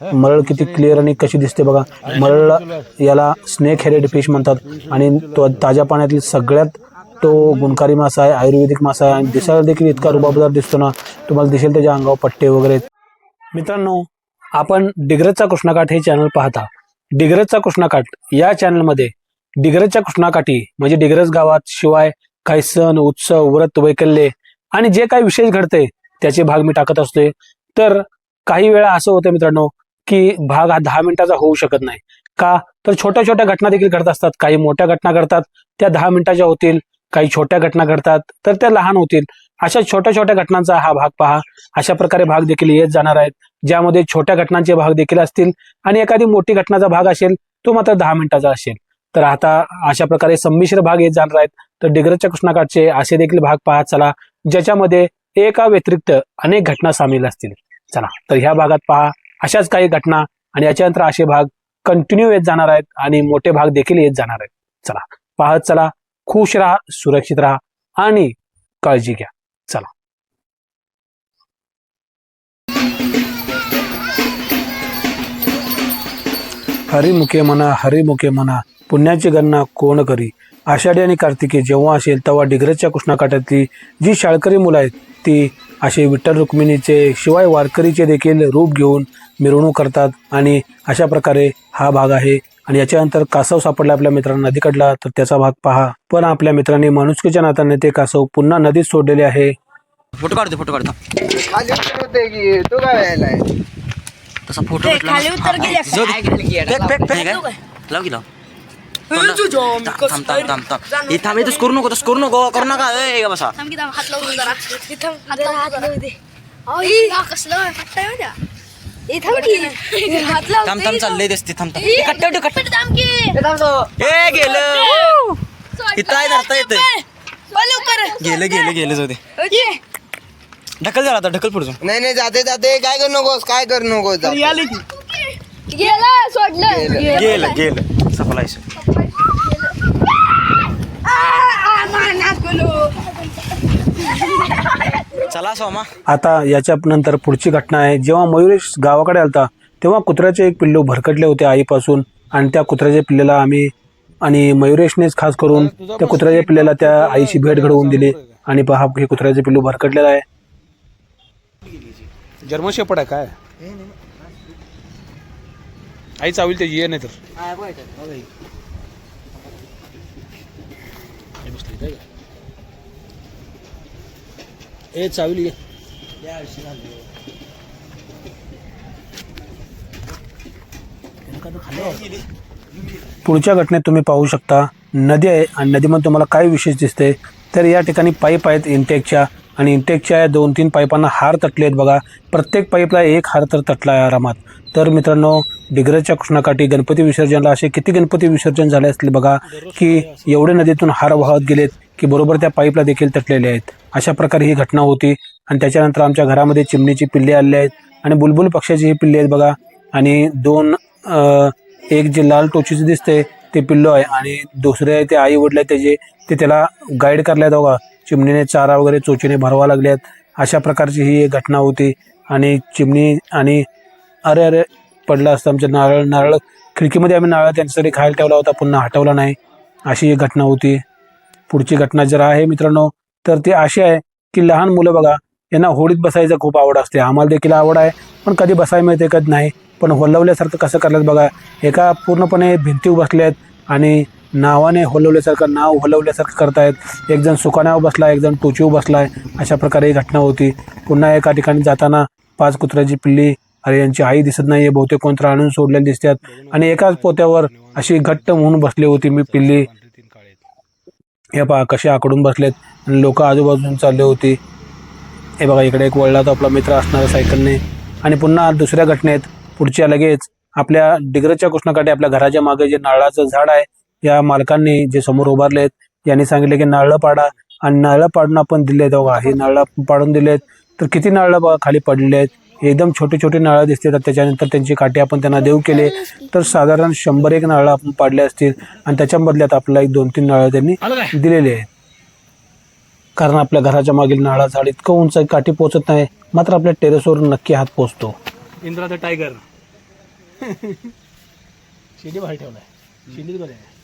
मरळ किती क्लिअर आणि कशी दिसते बघा. मरळ याला स्नेक हेडेड फिश म्हणतात आणि तो ताज्या पाण्यातील सगळ्यात तो गुणकारी मासा आहे, आयुर्वेदिक मासा आहे आणि दिसायला देखील इतका रुबाबदार दिसतो ना, तुम्हाला दिसेल त्याच्या अंगावर पट्टे वगैरे. मित्रांनो, आपण डिग्रजचा कृष्णाकाठ हे चॅनल पाहता. डिग्रजचा कृष्णाकाठ या चॅनलमध्ये डिग्रजच्या कृष्णाकाठी म्हणजे डिग्रज गावात शिवाय काही सण उत्सव व्रत वैकल्ये आणि जे काही विशेष घडते त्याचे भाग मी टाकत असतोय. तर काही वेळा असं होतं मित्रांनो की भाग हा 10 मिनिटाचा होऊ शकत नाही. का तर छोट्या छोट्या घटना देखील घडत असतात. काही मोठ्या घटना घडतात त्या 10 मिनिटाच्या होतील, काही छोट्या घटना घडतात तर त्या लहान होतील. अशा छोट्या छोट्या घटनांचा हा भाग पहा. अशा प्रकारे भाग देखील येत जाणार आहेत, ज्यामध्ये छोट्या घटनांचे भाग देखील असतील आणि एखादी मोठी घटनाचा भाग असेल तो मात्र 10 मिनिटाचा असेल. तर आता अशा प्रकारे संमिश्र भाग येत जाणार आहेत. तर डिग्रजच्या कृष्णाकाठचे असे देखील भाग पाहत चला, ज्याच्यामध्ये एका व्यतिरिक्त अनेक घटना सामील असतील. चला तर ह्या भागात पहा अशाच काही घटना आणि याच्यानंतर असे भाग कंटिन्यू येत जाणार आहेत आणि मोठे भाग देखील येत जाणार आहेत. चला पाहत चला, खुश राहा, सुरक्षित राहा आणि काळजी घ्या. चला. हरिमुखे म्हणा, हरिमुखे म्हणा, पुण्याची गणना कोण करी. आषाढी आणि कार्तिकी जेव्हा असेल तेव्हा डिग्रजच्या कृष्णाकाठातली जी शाळकरी मुलं आहेत ती असे विठ्ठल रुक्मिणीचे शिवाय वारकरीचे देखील रूप घेऊन मिरवणूक करतात आणि अशा प्रकारे हा भाग आहे. आणि याच्यानंतर कासव सापडला आपल्या मित्रांना नदीकडला, तर त्याचा भाग पहा. पण आपल्या मित्रांनी माणुसकीच्या नात्याने ते कासव पुन्हा नदीत सोडलेले आहे. फोटो काढतो खाली उतरते की तू काय यायलाय तसा फोटो खाली उतर लाव की लाव. थांब इथंच करू नको, तसं करू नको, करू नका. ए बसा. हात लावून जरा थांब थांब चाललंय दिसते. थांब थांब ए गेलं इथं आहे, धरता येतंय. गेलं गेलं गेलं जाऊ दे. ढकल जरा आता, ढकल पुढचं. नाही नाही जाते जाते काय करू नकोस, काय करू नकोस. गेलं गेलं सफलायचं. चला सोमा. आता याच्या नंतर पुढची घटना आहे. जेव्हा मयुरेश गावाकडे आलता तेव्हा कुत्र्याचे एक पिल्लू भरकटले होते आईपासून आणि त्या कुत्र्याच्या पिल्लेला आम्ही आणि मयुरेशनेच खास करून त्या कुत्र्याच्या पिल्लेला त्या आईची भेट घडवून दिली. आणि पहा हे कुत्र्याचे पिल्लू भरकटलेलं आहे. जर्मन शेपर्ड आहे काय आई चावली त्याची ये नाही तर ए चावली. पुढच्या घटनेत तुम्ही पाहू शकता नदी आहे आणि नदीमध्ये तुम्हाला काय विशेष दिसते तर या ठिकाणी पाईप आहेत इंटेकच्या आणि इंटेकच्या या 2-3 पाईपांना हार तटले आहेत बघा. प्रत्येक पाईपला एक हार तर तटला आहे आरामात. तर मित्रांनो, डिग्रजच्या कृष्णाकाठी गणपती विसर्जनला असे किती गणपती विसर्जन झाले असले बघा की एवढे नदीतून हार वाहत गेलेत की बरोबर त्या पाईपला देखील तटलेले आहेत. अशा प्रकारे ही घटना होती. आणि त्याच्यानंतर आमच्या घरामध्ये चिमणीची पिल्ले आलेली आहेत आणि बुलबुल पक्ष्याची ही पिल्ले आहेत बघा. आणि एक जे लाल टोचीचे दिसते ते पिल्लो आहे आणि दुसरे आहे ते आई वडील त्याचे ते त्याला गाईड करल्यात बघा. चिमणीने चारा वगैरे चोचीने भरवा लागल्यात. अशा प्रकारची ही एक घटना होती. आणि चिमणी आणि अरे अरे पडलं असतं आमच्या नारळ खिडकीमध्ये आम्ही नारळ त्यांच्यासाठी खायला ठेवला होता, पुन्हा हटवला नाही. अशी एक घटना होती. पुढची घटना जर आहे मित्रांनो तर ती अशी आहे की लहान मुलं बघा यांना होडीत बसायचं खूप आवड असते. आम्हाला देखील आवड आहे पण कधी बसायला मिळते कधी नाही. पण हलवल्यासारखं कसं करतात बघा, एका पूर्णपणे भिंतीवर बसलेत आणि नावाने नाव हलवल्यासारखं करतायत. एक जण सुकाण्यावर बसला, एक जण टोचीवर बसलाय. अशा प्रकारे ही घटना होती. पुन्हा एका ठिकाणी जाताना 5 कुत्र्याची पिल्ली, अरे यांची आई दिसत नाहीये, बहुतेक कोणतं आणून सोडलेली दिसतात आणि एकाच पोत्यावर अशी घट्ट म्हणून बसली होती मी पिल्ली. हे पहा कसे आकडून बसलेत आणि लोक आजूबाजून चालले होती. हे बघा इकडे एक वळला तो आपला मित्र असणारा सायकलने. आणि पुन्हा दुसऱ्या घटनेत पुढच्या लगेच आपल्या डिग्रजच्या कृष्णाकाठी आपल्या घराच्या मागे जे नारळाचं झाड आहे या मालकांनी जे समोर उभारलेत यांनी सांगितले की नारळ पाडा आणि नारळ पाडून आपण दिलेत बघा. हे नारळ पाडून दिलेत तर किती नारळ बघा खाली पडलेले आहेत. एकदम छोटे छोटे नारळ दिसतात. त्याच्यानंतर त्यांची काठी आपण त्यांना देऊ केले तर साधारण 100-1 नारळ आपण पाडले असतील आणि त्याच्या बदल्यात आपल्याला 1-2-3 नारळ त्यांनी दिलेले आहेत. कारण आपल्या घराच्या मागील नारळा झाड इतकं उंच काठी पोचत नाही, मात्र आपल्या टेरेसवर नक्की हात पोचतो. इंद्रा द टायगर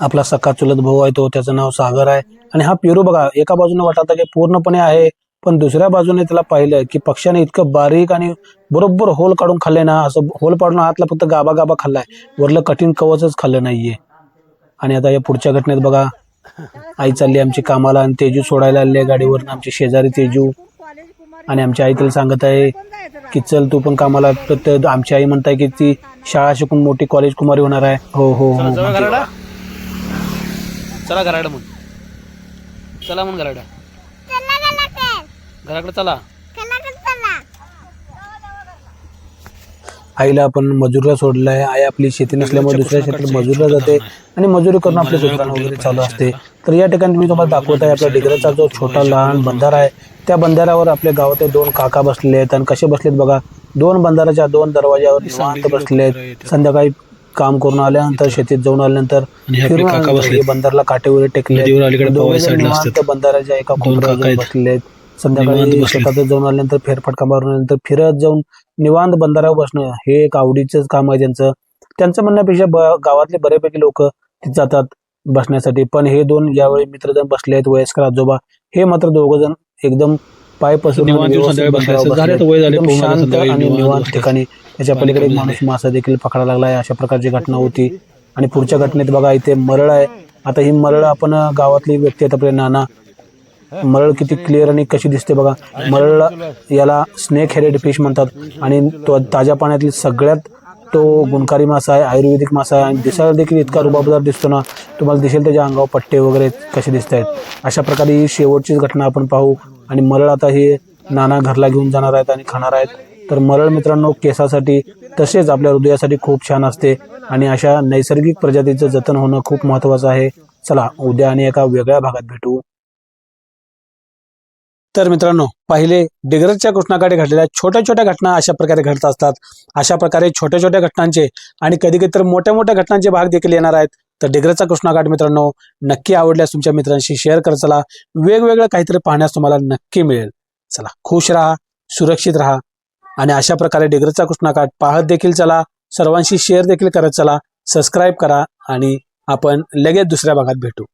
आपला सखा चुलत भाऊ आहे तो, त्याचं नाव सागर आहे. आणि हा पेरू बघा, एका बाजूने वाटतं की पूर्णपणे आहे, पण दुसऱ्या बाजूने त्याला पाहिलं की पक्ष्याने इतकं बारीक आणि बरोबर होल काढून खाल्लंय ना, असं होल पाडून आतला फक्त गाबा गाबा खाल्लाय, वरलं कठीण कवचच खाल्लं नाहीये. आणि आता या पुढच्या घटनेत बघा, आई चालली आमची कामाला आणि तेजू सोडायला आले गाडीवरून, आमची शेजारी तेजू. आणि आमची आई तिला सांगत आहे की चल तू पण कामाला. तर आमची आई म्हणताय की ती शाळा शिकून मोठी कॉलेज कुमारी होणार आहे. हो हो हो चला घराकडे मग, चला मग घराकडे, घराकडे चला. आईला आपण मजुरीला सोडलंय. आई आपली शेती नसल्यामुळे दुसऱ्या शेतात मजुरीला जाते आणि मजुरी करून आपले गुजराण वगैरे चालू असते. तर या ठिकाणी मी तुम्हाला दाखवत आहे आपल्या डिग्रजचा जो छोटा लहान बंधारा आहे, त्या बंधाऱ्यावर आपल्या गावातील 2 काका बसलेले आहेत. आणि कसे बसलेत बघा, 2 बंधाराच्या 2 दरवाज्यावर निवांत बसलेत. संध्याकाळी काम करून आल्यानंतर, शेतीत जाऊन आल्यानंतर फिरून आल्यानंतर बंधाराला काटे वगैरे टेकले, बंधाराच्या एका कोपऱ्यावर बसलेत. संध्याकाळी शेतात जाऊन आल्यानंतर फेरफटका मारून फिरत जाऊन निवांत बंधाऱ्यावर बसणं हे एक आवडीचंच काम आहे त्यांचं म्हणण्यापेक्षा गावातले बऱ्यापैकी लोक तिथे जातात बसण्यासाठी. पण हे 2 यावेळी मित्रजण बसले आहेत, वयस्कर आजोबा. हे मात्र 2 जण एकदम पाय पसरून शांत आणि निवांत ठिकाणी. त्याच्या पलीकडे एक माणूस मासा देखील पकडायला लागलाय. अशा प्रकारची घटना होती. आणि पुढच्या घटनेत बघा, इथे मरळ आहे. आता ही मरळ आपण गावातली व्यक्ती आहेत आपले नाना. मरळ किती क्लिअर आणि कशी दिसते बघा. मरळ याला स्नेक हेडेड फिश म्हणतात आणि तो ताज्या पाण्यातील सगळ्यात तो गुणकारी मासा आहे, आयुर्वेदिक मासा आहे. आणि दिसायला देखील इतका रुबाबदार दिसतो ना, तुम्हाला दिसेल त्याच्या अंगावर पट्टे वगैरे कसे दिसत आहेत. अशा प्रकारे ही शेवटचीच घटना आपण पाहू. आणि मरळ आता हे नाना घरला घेऊन जाणार आहेत आणि खाणार आहेत. तर मरळ मित्रांनो केसासाठी तसेच आपल्या हृदयासाठी खूप छान असते आणि अशा नैसर्गिक प्रजातीचं जतन होणं खूप महत्त्वाचं आहे. चला उद्या आणि एका वेगळ्या भागात भेटू. तर मित्रांनो, पहिले डिग्रजच्या कृष्णाकाठी घडलेल्या छोट्या छोट्या घटना अशा प्रकारे घडत असतात. अशा प्रकारे छोट्या छोट्या घटनांचे आणि कधी कधी तर मोठ्या मोठ्या घटनांचे भाग देखील येणार आहेत. तर डिग्रजचा कृष्णाकाठ मित्रांनो नक्की आवडल्यास तुमच्या मित्रांशी शेअर कर. चला वेगवेगळं काहीतरी पाहण्यास तुम्हाला नक्की मिळेल. चला खुश राहा, सुरक्षित राहा आणि अशा प्रकारे डिग्रजचा कृष्णाकाठ पाहत देखील चला. सर्वांशी शेअर देखील करत चला. सबस्क्राईब करा आणि आपण लगेच दुसऱ्या भागात भेटू.